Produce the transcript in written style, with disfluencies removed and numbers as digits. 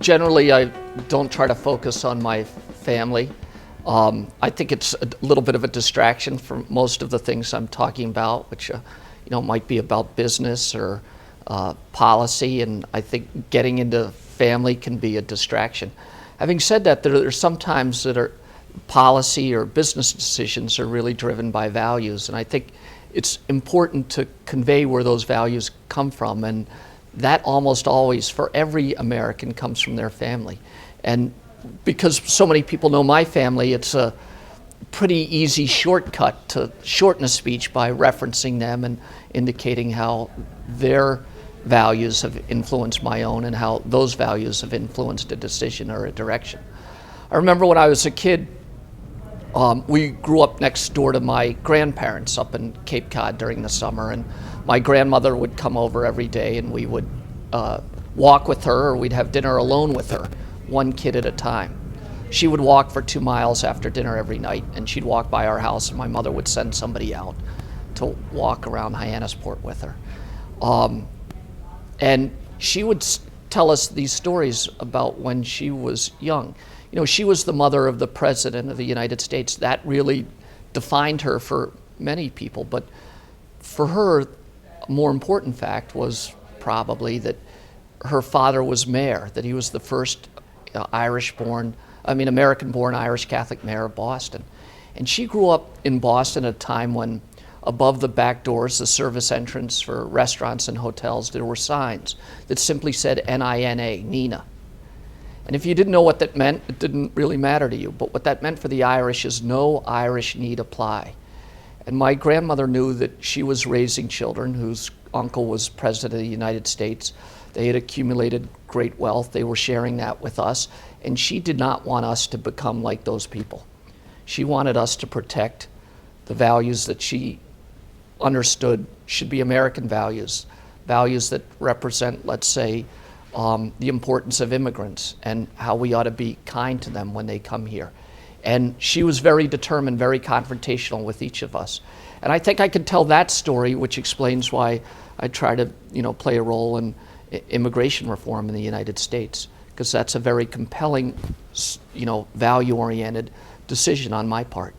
Generally, I don't try to focus on my family. I think it's a little bit of a distraction from most of the things I'm talking about, which might be about business or policy, and I think getting into family can be a distraction. Having said that, there are some times that are policy or business decisions are really driven by values, and I think it's important to convey where those values come from, and that almost always, for every American, comes from their family. And because so many people know my family, it's a pretty easy shortcut to shorten a speech by referencing them and indicating how their values have influenced my own and how those values have influenced a decision or a direction. I remember when I was a kid, we grew up next door to my grandparents up in Cape Cod during the summer, and my grandmother would come over every day and we would walk with her, or we'd have dinner alone with her, one kid at a time. She would walk for 2 miles after dinner every night, and she'd walk by our house, and my mother would send somebody out to walk around Hyannisport with her. And she would tell us these stories about when she was young. You know, she was the mother of the President of the United States. That really defined her for many people. But for her, a more important fact was probably that her father was mayor, that he was the first American-born Irish Catholic mayor of Boston. And she grew up in Boston at a time when above the back doors, the service entrance for restaurants and hotels, there were signs that simply said N-I-N-A, Nina. And if you didn't know what that meant, it didn't really matter to you. But what that meant for the Irish is no Irish need apply. And my grandmother knew that she was raising children whose uncle was president of the United States. They had accumulated great wealth. They were sharing that with us. And she did not want us to become like those people. She wanted us to protect the values that she understood should be American values, values that represent, let's say, the importance of immigrants and how we ought to be kind to them when they come here. And she was very determined, very confrontational with each of us. And I think I could tell that story, which explains why I try to, play a role in immigration reform in the United States, because that's a very compelling, value-oriented decision on my part.